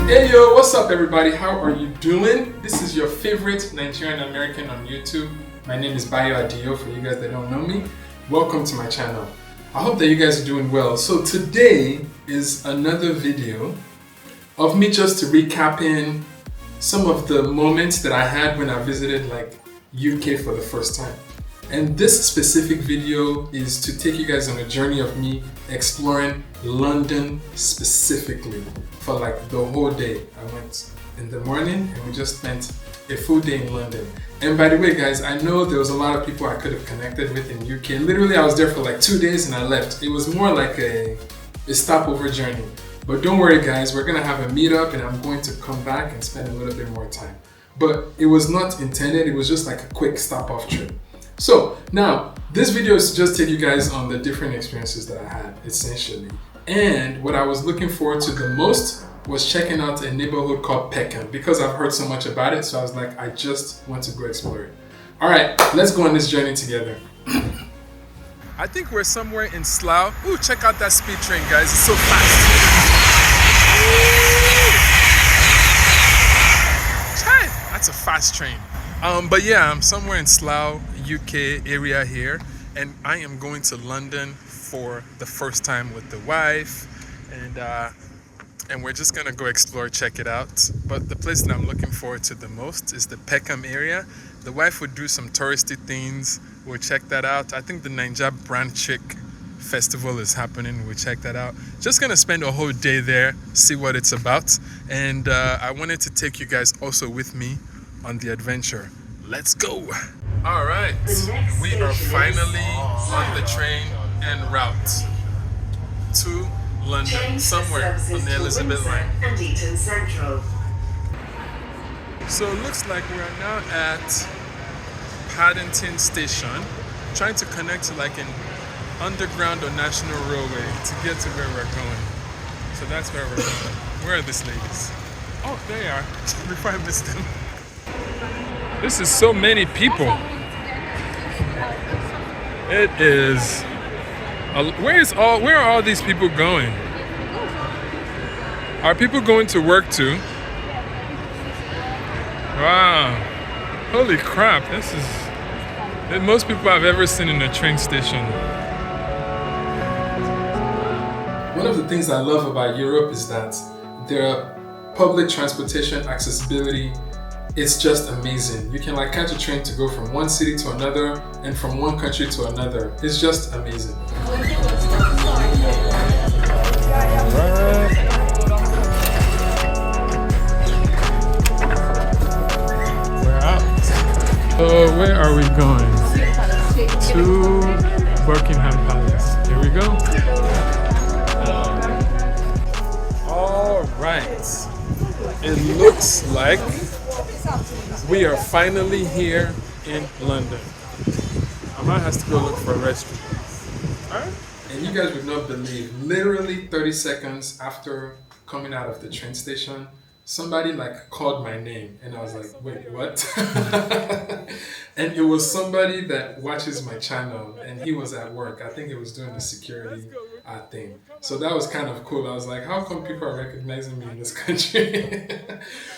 Hey yo, what's up everybody? How are you doing? This is your favorite Nigerian American on YouTube. My name is Bayo Adio for you guys that don't know me. Welcome to my channel. I hope that you guys are doing well. So today is another video of me just recapping some of the moments that I had when I visited UK for the first time. And this specific video is to take you guys on a journey of me exploring London specifically for the whole day. I went in the morning and we just spent a full day in London. And by the way guys, I know there was a lot of people I could have connected with in UK. Literally I was there for 2 days and I left. It was more like a stopover journey. But don't worry guys, we're gonna have a meetup and I'm going to come back and spend a little bit more time. But it was not intended, it was just like a quick stop-off trip. So now, this video is to just take you guys on the different experiences that I had, essentially. And what I was looking forward to the most was checking out a neighborhood called Peckham because I've heard so much about it. So I was like, I just want to go explore it. All right, let's go on this journey together. I think we're somewhere in Slough. Ooh, check out that speed train, guys. It's so fast. That's a fast train. But yeah, I'm somewhere in Slough, UK area here, and I am going to London for the first time with the wife, and we're just gonna go explore, check it out. But the place that I'm looking forward to the most is the Peckham area. The wife would do some touristy things. We'll check that out. I think the Ninja Brand Chick Festival is happening. We'll check that out. Just gonna spend a whole day there, see what it's about, and I wanted to take you guys also with me on the adventure. Let's go. All right, we are finally on the train en route to London, somewhere on the Elizabeth line. So it looks like we are now at Paddington Station, trying to connect to an underground or national railway to get to where we're going. So that's where we're going. Where are these ladies? Oh, there they are. Before I missed them. This is so many people. It is. Where are all these people going? Are people going to work too? Wow. Holy crap. This is the most people I've ever seen in a train station. One of the things I love about Europe is that their public transportation accessibility, it's just amazing. You can catch a train to go from one city to another and from one country to another. It's just amazing. We're out. So where are we going? To Buckingham Palace. Here we go. All right. It looks like we are finally here in London. I might have to go look for a restroom. Alright? And you guys would not believe, literally 30 seconds after coming out of the train station, somebody called my name and I was like, wait, what? And it was somebody that watches my channel and he was at work. I think he was doing the security thing. So that was kind of cool. I was like, how come people are recognizing me in this country?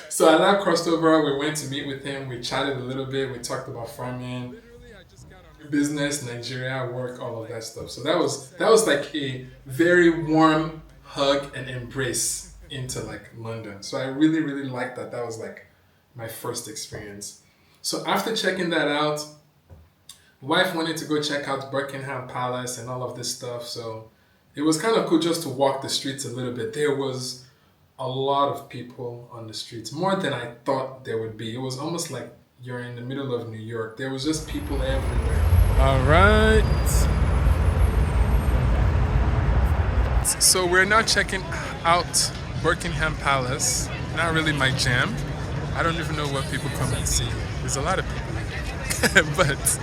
So I now crossed over, we went to meet with him, we chatted a little bit, we talked about farming, business, Nigeria, work, all of that stuff. So that was a very warm hug and embrace into London. So I really, really liked that. That was my first experience. So after checking that out, wife wanted to go check out Buckingham Palace and all of this stuff. So it was kind of cool just to walk the streets a little bit. There was a lot of people on the streets, more than I thought there would be. It was almost like you're in the middle of New York. There was just people everywhere. All right. So we're now checking out Buckingham Palace. Not really my jam. I don't even know what people come and see. There's a lot of people. But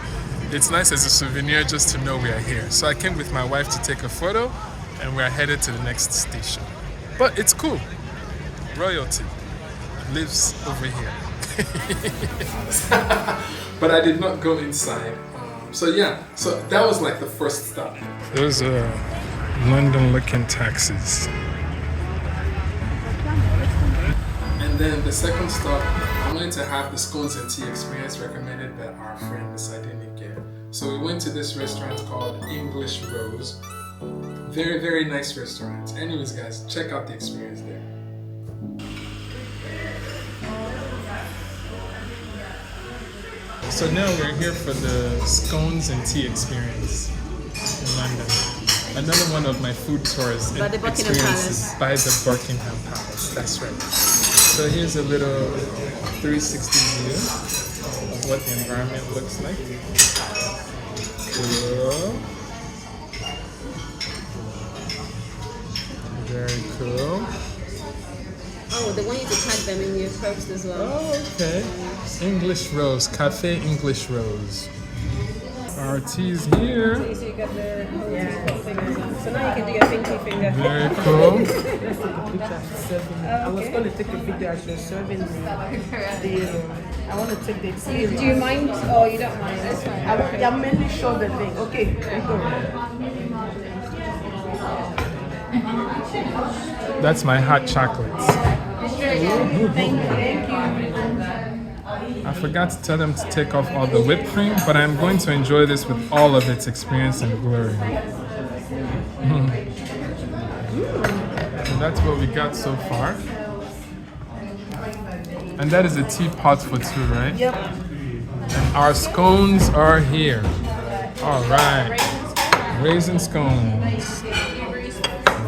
it's nice as a souvenir just to know we are here. So I came with my wife to take a photo and we're headed to the next station. But it's cool. Royalty lives over here. But I did not go inside. So that was the first stop. Those are London looking taxis. And then the second stop, I wanted to have the scones and tea experience recommended by our friend Miss Adenike. So we went to this restaurant called English Rose. Very, very nice restaurant. Anyways, guys, check out the experience there. So now we're here for the scones and tea experience in London. Another one of my food tours experiences by the Buckingham Palace. That's right. So here's a little 360 view of what the environment looks like. Cool. Very cool. Oh, they want you to tag them in your post as well. Oh, okay. English Rose, Cafe English Rose. Our tea's here. So you got the fingers on. So now you can do your pinky finger. Very cool. Let's take a picture as you're serving it. I was going to take a video as you're serving I want to take the experience. Do you mind? Oh, you don't mind. That's fine. I'm mainly show the thing. Okay, here you go. That's my hot chocolates. Thank you. I forgot to tell them to take off all the whipped cream, but I'm going to enjoy this with all of its experience and glory. So that's what we got so far. And that is a teapot for two, right? Yep. And our scones are here. All right. Raisin scones.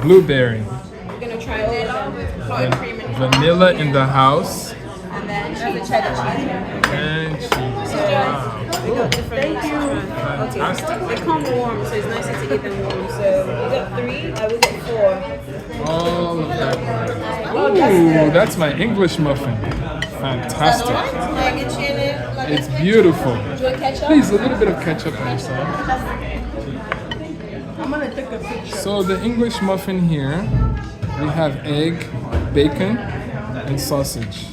Blueberry. We're going to try all of them. Clotted cream and Vanilla in the house. And then the cheddar cheese. And cheese. Wow. We got different. Thank you. Fantastic. They come warm, so it's nicer to eat them warm. So we got 3, we got 4. All of that. Ooh, that's my English muffin. Fantastic. Can I get you in it? Like It's beautiful. Do you want ketchup? Please, a little bit of ketchup on your side. I'm going to take a picture. So the English muffin here, we have egg, bacon, and sausage.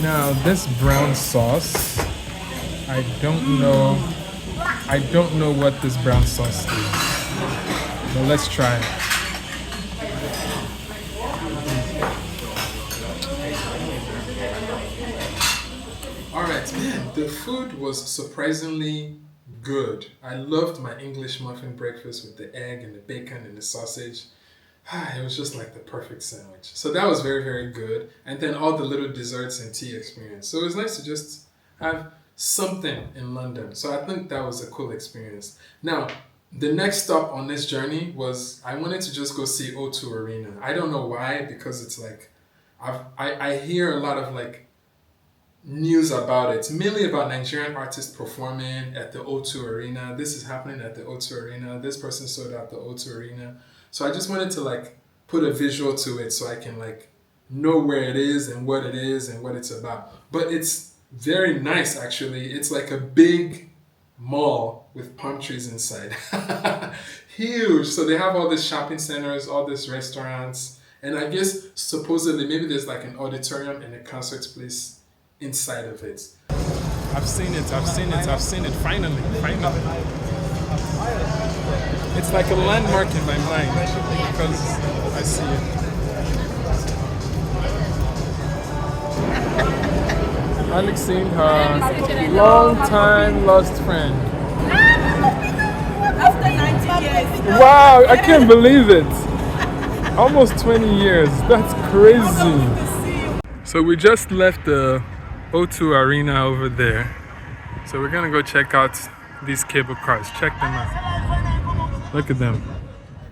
Now this brown sauce, I don't know what this brown sauce is. But let's try it. Alright, man, the food was surprisingly good. I loved my English muffin breakfast with the egg and the bacon and the sausage. It was just like the perfect sandwich. So that was very, very good. And then all the little desserts and tea experience. So it was nice to just have something in London. So I think that was a cool experience. Now, the next stop on this journey was I wanted to just go see O2 Arena. I don't know why, because it's like I hear a lot of like news about it, mainly about Nigerian artists performing at the O2 Arena. This is happening at the O2 Arena. This person sold out the O2 Arena. So I just wanted to like put a visual to it so I can like know where it is and what it is and what it's about. But it's very nice actually. It's like a big mall with palm trees inside. Huge. So they have all these shopping centers, all these restaurants, and I guess supposedly maybe there's like an auditorium and a concert place inside of it. I've seen it, finally. It's like a landmark in my mind because I see it. Alex seeing her long time lost friend. After 90 years. Wow, I can't believe it. Almost 20 years. That's crazy. So we just left the O2 Arena over there. So we're gonna go check out these cable cars. Check them out. Look at them.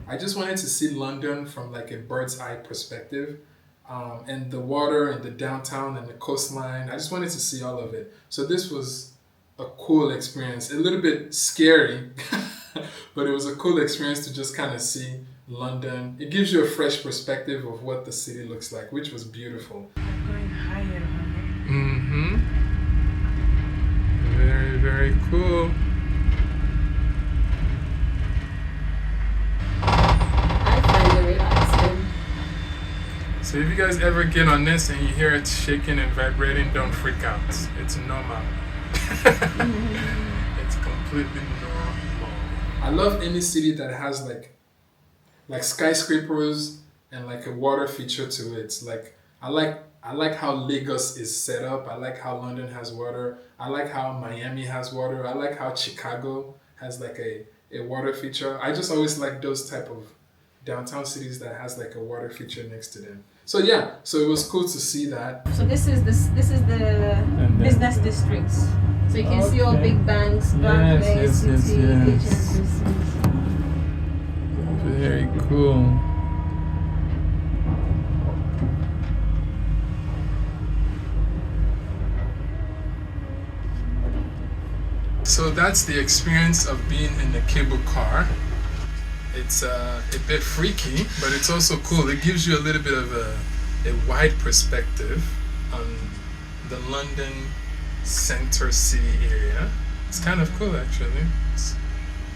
I just wanted to see London from like a bird's eye perspective. And the water and the downtown and the coastline. I just wanted to see all of it. So this was a cool experience. A little bit scary, but it was a cool experience to just kind of see London. It gives you a fresh perspective of what the city looks like, which was beautiful. Going higher. Mm-hmm. Very, very cool. I find it relaxing. So if you guys ever get on this and you hear it shaking and vibrating, don't freak out. It's normal. It's completely normal. I love any city that has like skyscrapers and like a water feature to it. Like I like I like how Lagos is set up. I like how London has water. I like how Miami has water. I like how Chicago has like a water feature. I just always like those type of downtown cities that has like a water feature next to them. So yeah, so it was cool to see that. So this is the business districts. So you can see all big banks, Barclays, City, HSBC. Very cool. So that's the experience of being in the cable car. It's a bit freaky, but it's also cool. It gives you a little bit of a wide perspective on the London center city area. It's kind of cool actually. It's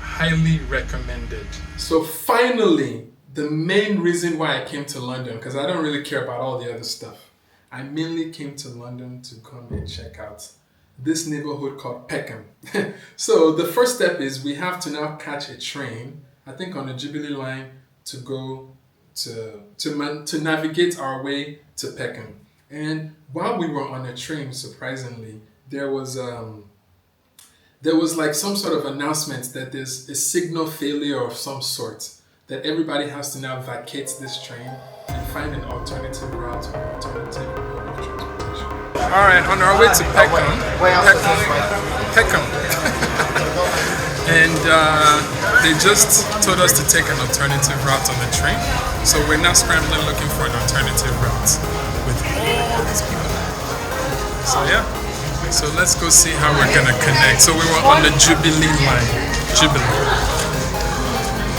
highly recommended. So finally, the main reason why I came to London, because I don't really care about all the other stuff. I mainly came to London to come and check out this neighborhood called Peckham. So the first step is we have to now catch a train, I think on the Jubilee line, to go to navigate our way to Peckham. And while we were on the train, surprisingly, there was like some sort of announcement that there's a signal failure of some sort, that everybody has to now vacate this train and find an alternative route or alternative mode of transportation. All right, on our way to Peckham. And they just told us to take an alternative route on the train. So we're now scrambling looking for an alternative route with all these people. So yeah, so let's go see how we're gonna connect. So we were on the Jubilee line.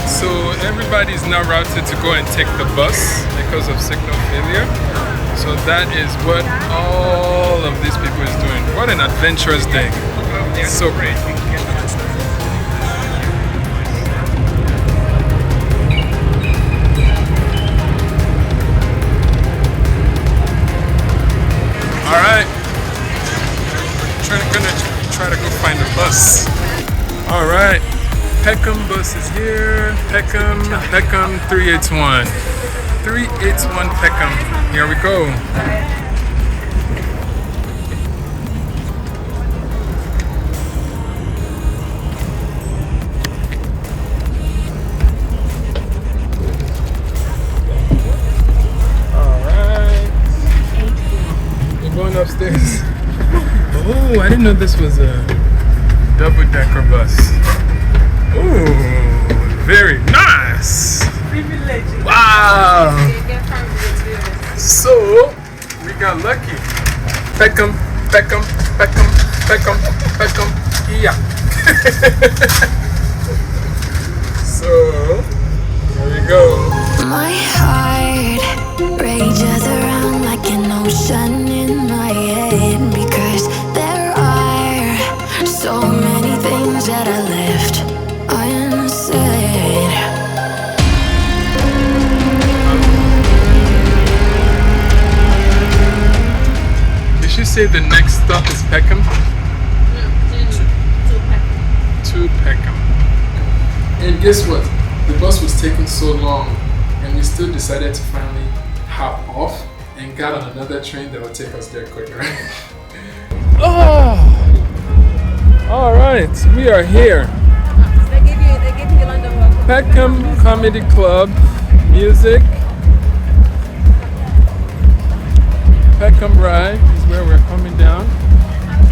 So everybody's now routed to go and take the bus because of signal failure. So that is what all of these people is doing. What an adventurous day. So great. Alright. We're gonna try to go find a bus. Alright. Peckham bus is here. Peckham 381. 381 Peckham. Here we go. Alright. We're going upstairs. Oh, I didn't know this was a double-decker bus. Oh, very nice. Wow. So, we got lucky. Peckham. Yeah. So, here we go. My heart rages around like an ocean in my head, because there are so many things that I left unsaid. Did she say the next stop is Peckham? To Peckham. And guess what? The bus was taking so long, and we still decided to finally hop off and got on another train that would take us there quicker. Oh! Alright, we are here. They give you the London welcome. Peckham Comedy Club, music. Peckham Ride is where we're coming down.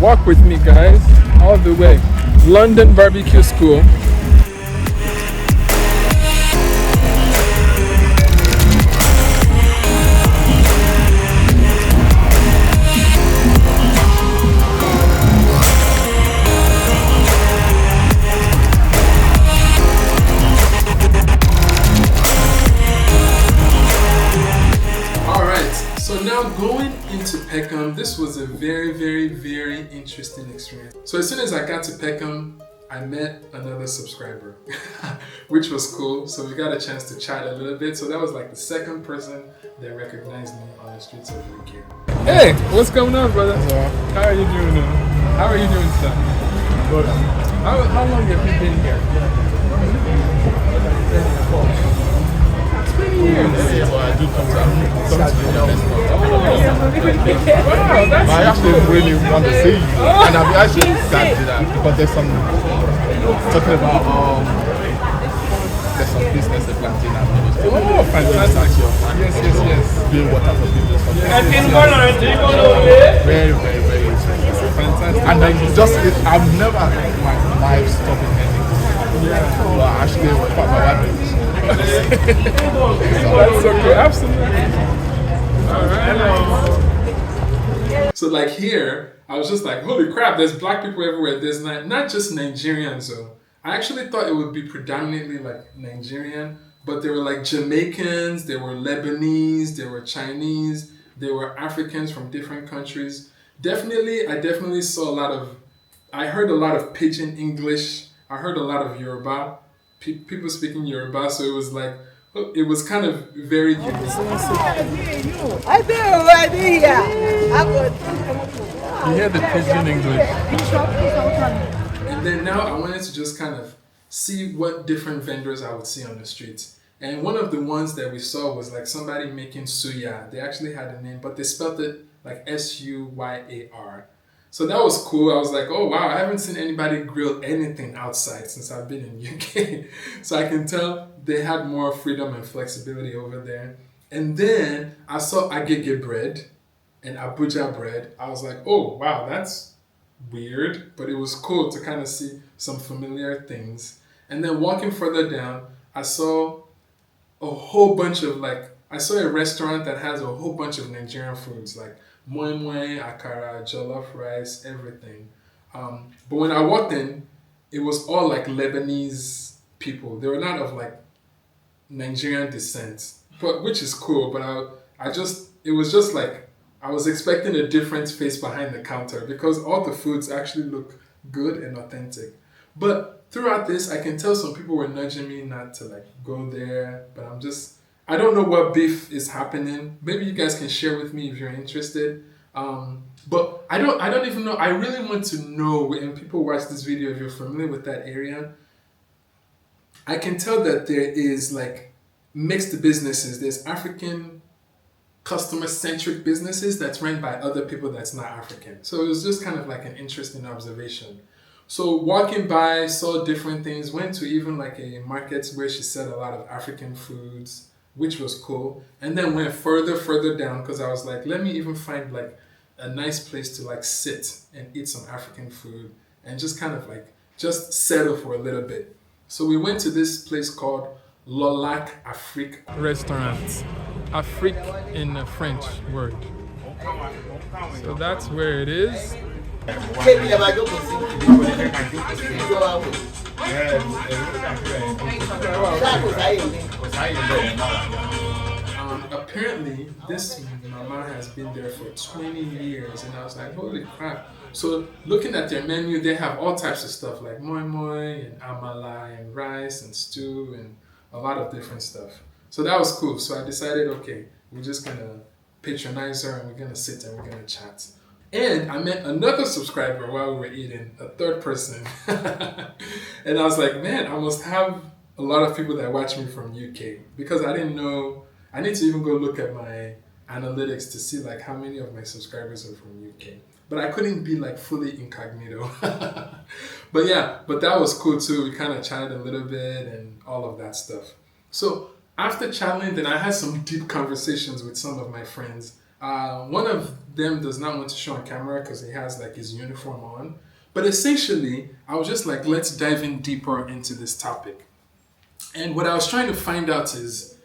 Walk with me, guys, all the way. London Barbecue School. Going into Peckham, this was a very, very, very interesting experience. So as soon as I got to Peckham, I met another subscriber, which was cool. So we got a chance to chat a little bit. So that was like the second person that recognized me on the streets of the UK. Hey, what's going on, brother? How are you doing? How are you doing, sir? Good. How long have you been here? 20 Yeah, but I do come to the restaurant. Wow, that's But I actually really want to see you, and I've actually sad to that because there's some talking about there's some business in planting and ministry. Oh, fantastic. Yes. Doing water for business. Very, very, very interesting. Fantastic. And then I've never had my life stopping anything. Yeah. But actually, my wife is. That's okay, absolutely. Alright. So like here, I was just like, holy crap, there's black people everywhere. There's not just Nigerians though. I actually thought it would be predominantly like Nigerian, but there were like Jamaicans, there were Lebanese, there were Chinese, there were Africans from different countries. I definitely saw I heard a lot of pidgin English. I heard a lot of Yoruba, people speaking Yoruba, so it was like, it was kind of very unique. You hear the pidgin English. And then now I wanted to just kind of see what different vendors I would see on the streets. And one of the ones that we saw was like somebody making suya. They actually had a name, but they spelled it like Suyar. So that was cool. I was like, oh wow, I haven't seen anybody grill anything outside since I've been in UK. So I can tell they had more freedom and flexibility over there. And then I saw agege bread and Abuja bread. I was like, oh wow, that's weird, but it was cool to kind of see some familiar things. And then walking further down, I saw a whole bunch of I saw a restaurant that has a whole bunch of Nigerian foods like moi moi, akara, jollof rice, everything. But when I walked in, it was all like Lebanese people. They were not of like Nigerian descent, but which is cool. But it was just like I was expecting a different face behind the counter because all the foods actually look good and authentic. But throughout this, I can tell some people were nudging me not to like go there. But I don't know what beef is happening. Maybe you guys can share with me if you're interested. But I don't even know. I really want to know when people watch this video, if you're familiar with that area. I can tell that there is like mixed businesses. There's African customer-centric businesses that's run by other people that's not African. So it was just kind of like an interesting observation. So walking by, saw different things, went to even like a market where she said a lot of African foods, which was cool. And then went further down because I was like, let me even find like a nice place to like sit and eat some African food and just kind of like just settle for a little bit. So we went to this place called Lolac Afrique restaurant. Afrique in a French word. So that's where it is. Apparently, this mama has been there for 20 years, and I was like, holy crap. So looking at their menu, they have all types of stuff like moi moi and amala and rice and stew and a lot of different stuff. So that was cool. So I decided, okay, we're just gonna patronize her and we're gonna sit and we're gonna chat. And I met another subscriber while we were eating, a third person. And I was like, man, I must have a lot of people that watch me from UK because I didn't know. I need to even go look at my analytics to see like how many of my subscribers are from UK. But I couldn't be like fully incognito. But yeah, but that was cool too. We kind of chatted a little bit and all of that stuff. So after chatting, then I had some deep conversations with some of my friends. One of them does not want to show on camera because he has like his uniform on. But essentially, I was just like, let's dive in deeper into this topic. And what I was trying to find out is,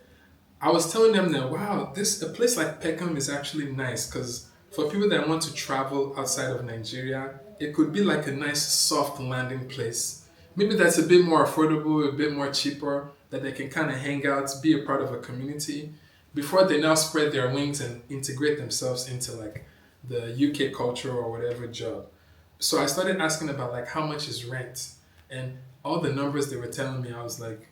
I was telling them that, wow, a place like Peckham is actually nice because for people that want to travel outside of Nigeria, it could be like a nice soft landing place. Maybe that's a bit more affordable, a bit more cheaper, that they can kind of hang out, be a part of a community before they now spread their wings and integrate themselves into like the UK culture or whatever job. So I started asking about like how much is rent, and all the numbers they were telling me, I was like,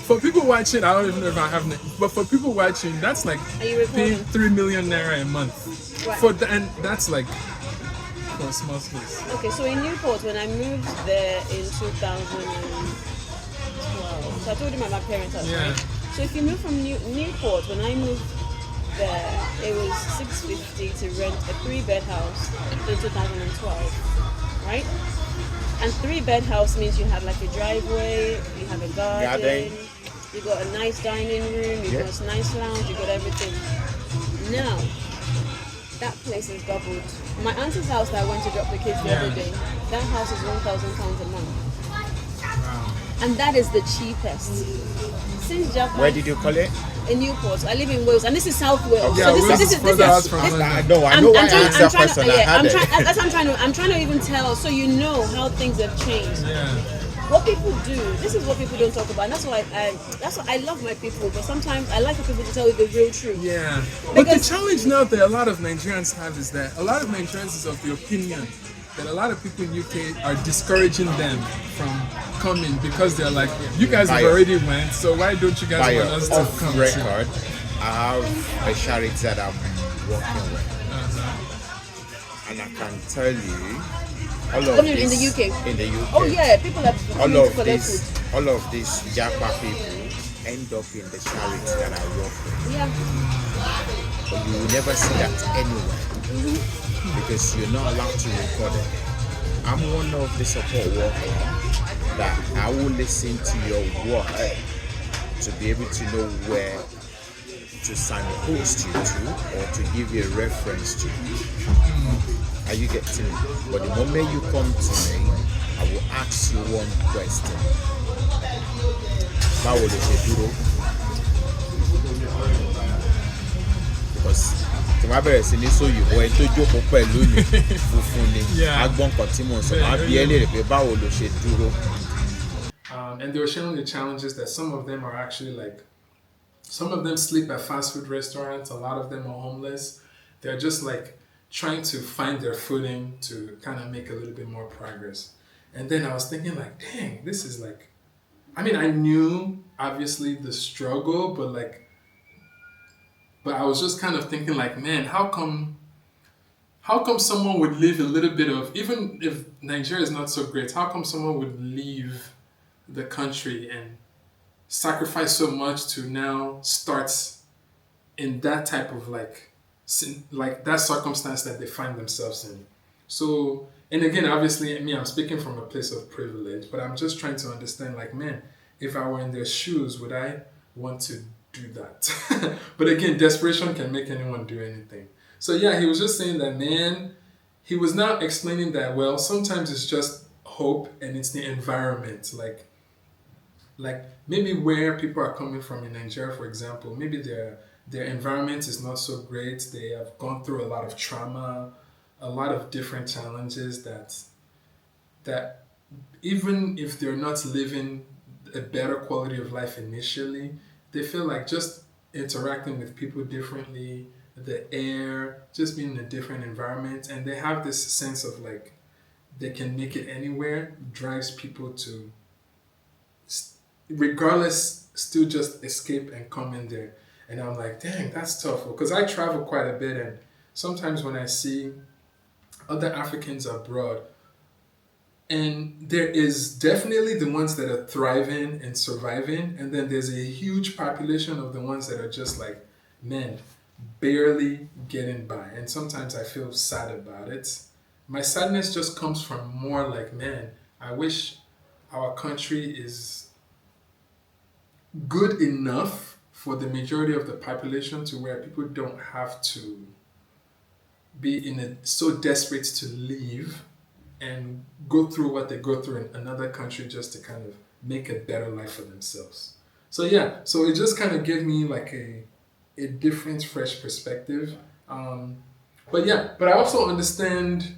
for people watching, I don't even know if I have, but for people watching, that's like paying 3 million naira a month. Right. And that's like for a small space. Okay, so in Newport, when I moved there in 2012, so I told you my parents' house, right? So if you move from Newport, when I moved there, it was $650 to rent a 3-bed house in 2012, right? And 3-bed house means you have like a driveway, you have a garden, you got a nice dining room, you got a nice lounge, you got everything. Now, that place is doubled. My auntie's house that I went to drop the kids the other day, that house is £1,000 a month. Wow. And that is the cheapest. Since Japan. Where did you call it? In Newport. I live in Wales, and this is South Wales. Yeah, Wales is further out from London. I know why I asked that question. I'm trying to even tell, so you know how things have changed. Yeah. What people do, this is what people don't talk about, and that's why I love my people, but sometimes I like for people to tell you the real truth. Yeah. But the challenge now that a lot of Nigerians have is that a lot of Nigerians is of the opinion that a lot of people in UK are discouraging them from coming because they're like, you guys have already went, so why don't you guys want us to come? Record, I have a charity that I'm working with, and I can tell you, all of this in the UK. In the UK. Oh yeah, people have all of these Japa people end up in the charity that I work with. Yeah. But you will never see that anywhere because you're not allowed to record it. I'm one of the support workers that I will listen to your work to be able to know where to signpost you to or to give you a reference to. Are you getting me? But the moment you come to me, I will ask you one question. Báwo ló ṣe dúró? Because tí wọ́n bẹ̀rẹ̀ sí ní sóyìnbó ẹni tó jókòó pẹ̀lú mi funfun ni agbọ́n kan tí mo sọ máa bí ẹ léèrè pé báwo ló ṣe dúró. And they were sharing the challenges that some of them are actually like, some of them sleep at fast food restaurants, a lot of them are homeless. They're just like trying to find their footing to kind of make a little bit more progress. And then I was thinking like, dang, this is like, I mean, I knew obviously the struggle, but I was just kind of thinking like, man, how come someone would leave a little bit of, even if Nigeria is not so great, how come someone would leave the country and sacrifice so much to now start in that type of like that circumstance that they find themselves in. So, and again, obviously, I'm speaking from a place of privilege, but I'm just trying to understand like, man, if I were in their shoes, would I want to do that? But again, desperation can make anyone do anything. So yeah, he was just saying that, man, he was now explaining that, well, sometimes it's just hope and it's the environment. Like maybe where people are coming from in Nigeria, for example, maybe their environment is not so great. They have gone through a lot of trauma, a lot of different challenges that even if they're not living a better quality of life initially, they feel like just interacting with people differently, the air, just being in a different environment, and they have this sense of like they can make it anywhere, drives people to regardless still just escape and come in there. And I'm like, dang, that's tough, because I travel quite a bit, and sometimes when I see other Africans abroad, and there is definitely the ones that are thriving and surviving, and then there's a huge population of the ones that are just like, man, barely getting by. And sometimes I feel sad about it. My sadness just comes from more like, man, I wish our country is good enough for the majority of the population to where people don't have to be so desperate to leave and go through what they go through in another country just to kind of make a better life for themselves. So yeah, so it just kind of gave me like a different, fresh perspective. But I also understand,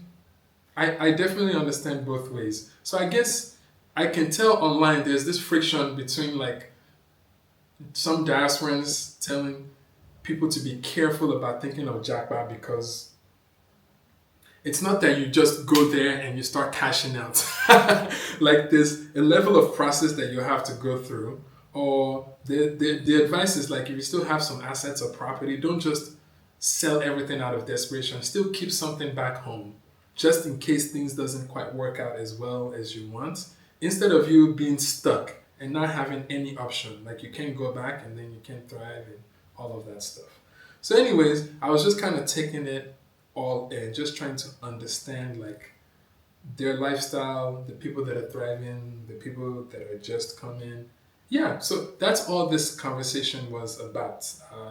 I definitely understand both ways. So I guess I can tell online there's this friction between like some diasporans telling people to be careful about thinking of Jackpot, because it's not that you just go there and you start cashing out. Like there's a level of process that you have to go through. Or the advice is like, if you still have some assets or property, don't just sell everything out of desperation. Still keep something back home, just in case things doesn't quite work out as well as you want. Instead of you being stuck and not having any option. Like you can't go back and then you can't thrive and all of that stuff. So anyways, I was just kind of taking it all in, just trying to understand like their lifestyle, the people that are thriving, the people that are just coming. Yeah, so that's all this conversation was about.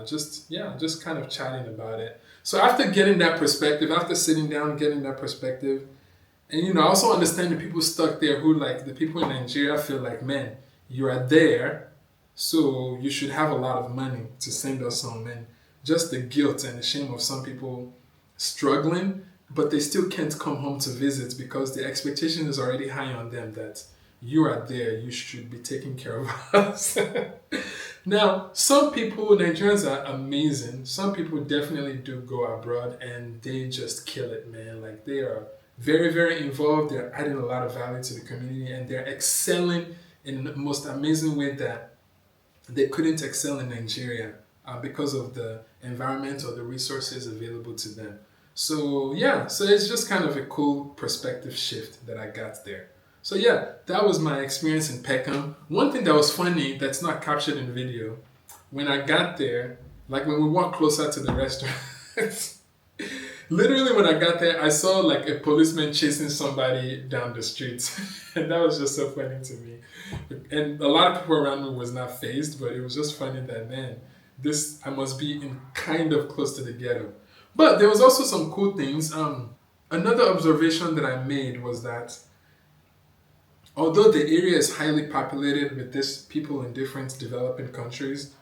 Just kind of chatting about it. So after getting that perspective, after sitting down, getting that perspective, and I also understand the people stuck there who like the people in Nigeria feel like, man, you are there, so you should have a lot of money to send us home. And just the guilt and the shame of some people struggling, but they still can't come home to visit because the expectation is already high on them that you are there, you should be taking care of us. Now, some people, Nigerians are amazing. Some people definitely do go abroad and they just kill it, man. Like they are very, very involved. They're adding a lot of value to the community and they're excelling in the most amazing way that they couldn't excel in Nigeria because of the environment or the resources available to them. So yeah, so it's just kind of a cool perspective shift that I got there. So yeah, that was my experience in Peckham. One thing that was funny that's not captured in video, when I got there, like when we walked closer to the restaurant, literally when I got there, I saw like a policeman chasing somebody down the street. And that was just so funny to me. And a lot of people around me was not fazed, but it was just funny that, man, I must be in kind of close to the ghetto. But there was also some cool things. Another observation that I made was that although the area is highly populated with these people in different developing countries,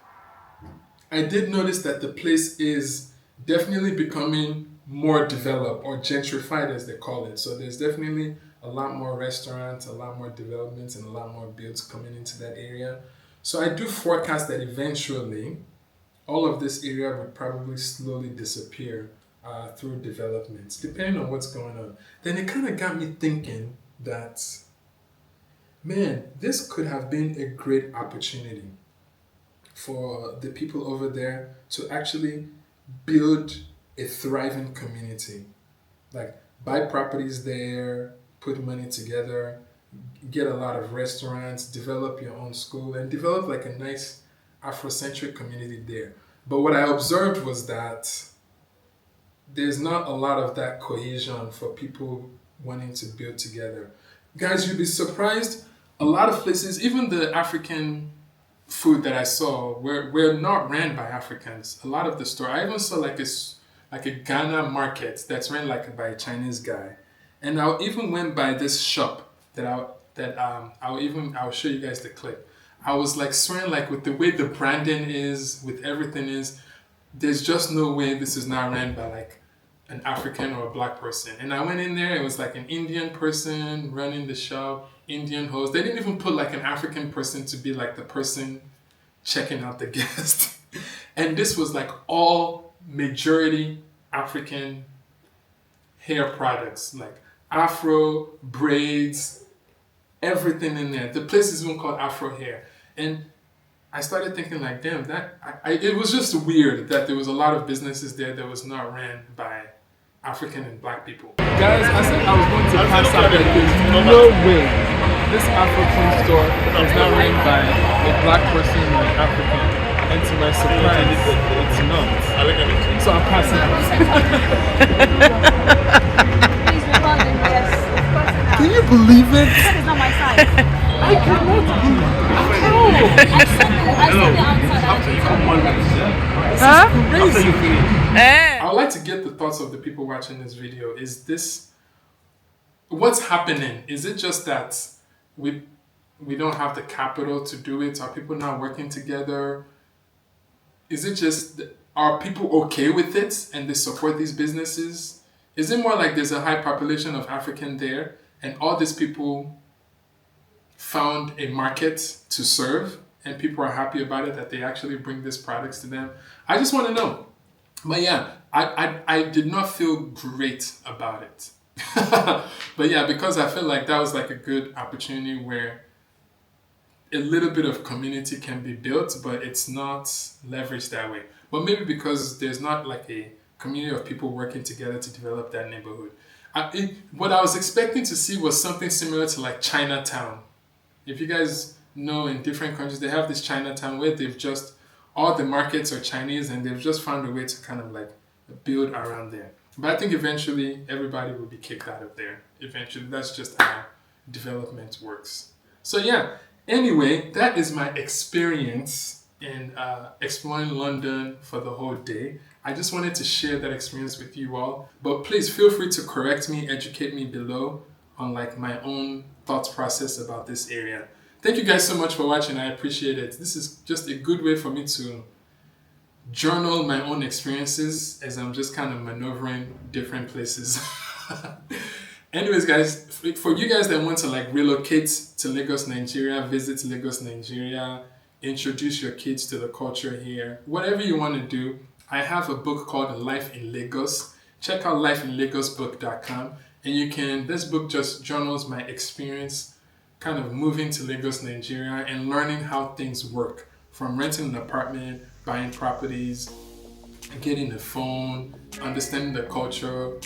I did notice that the place is definitely becoming more developed or gentrified as they call it. So there's definitely a lot more restaurants, a lot more developments, and a lot more builds coming into that area. So I do forecast that eventually all of this area would probably slowly disappear through developments, depending on what's going on. Then it kind of got me thinking that, man, this could have been a great opportunity for the people over there to actually build a thriving community. Like buy properties there, put money together, get a lot of restaurants, develop your own school, and develop like a nice Afrocentric community there. But what I observed was that there's not a lot of that cohesion for people wanting to build together. Guys, you'd be surprised. A lot of places, even the African food that I saw, were not ran by Africans. A lot of the store, I even saw like a Ghana market that's ran like by a Chinese guy. And I even went by this shop I'll show you guys the clip. I was like swearing, like with the way the branding is, with everything is, there's just no way this is not ran by like an African or a black person. And I went in there, it was like an Indian person running the shop, Indian host. They didn't even put like an African person to be like the person checking out the guest. And this was like all majority African hair products, like afro, braids, everything in there. The place is even called Afro Hair. And I started thinking like, damn, it was just weird that there was a lot of businesses there that was not ran by African and black people. Guys, I said I was going to pass out that there's no way this African store is not ran by a black person or an African. And to my surprise, it's not. So I'm passing out. Please record it, yes. Of course not. Can you believe it? That is not my size. I cannot believe it. I said the outside. Huh? Crazy. I would like to get the thoughts of the people watching this video. Is this what's happening? Is it just that we don't have the capital to do it? Are people not working together? Is it just, are people okay with it and they support these businesses? Is it more like there's a high population of African there and all these people found a market to serve and people are happy about it, that they actually bring these products to them? I just want to know. But yeah, I did not feel great about it. But yeah, because I feel like that was like a good opportunity where a little bit of community can be built, but it's not leveraged that way. But maybe because there's not like a community of people working together to develop that neighborhood. What I was expecting to see was something similar to like Chinatown. If you guys know in different countries, they have this Chinatown where they've just, all the markets are Chinese and they've just found a way to kind of like build around there. But I think eventually everybody will be kicked out of there. Eventually, that's just how development works. So yeah, anyway, that is my experience in exploring London for the whole day. I just wanted to share that experience with you all. But please feel free to correct me, educate me below on like my own thought process about this area. Thank you guys so much for watching. I appreciate it. This is just a good way for me to journal my own experiences as I'm just kind of maneuvering different places. Anyways, guys, for you guys that want to like relocate to Lagos, Nigeria, visit Lagos, Nigeria, introduce your kids to the culture here, whatever you want to do, I have a book called Life in Lagos. Check out lifeinlagosbook.com, and this book just journals my experience kind of moving to Lagos, Nigeria, and learning how things work, from renting an apartment, buying properties, getting a phone, understanding the culture,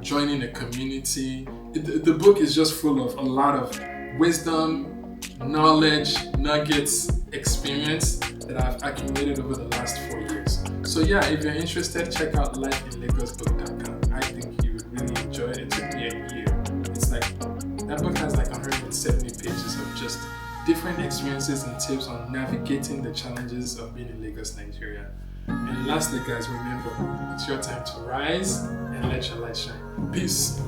joining a community. The book is just full of a lot of wisdom, knowledge, nuggets, experience that I've accumulated over the last 4 years. So yeah, if you're interested, check out lifeinlagosbook.com. I think you would really enjoy it. It took me a year. It's like, that book has like 170 pages of just different experiences and tips on navigating the challenges of being in Lagos, Nigeria. And lastly, guys, remember, it's your time to rise and let your light shine. Peace.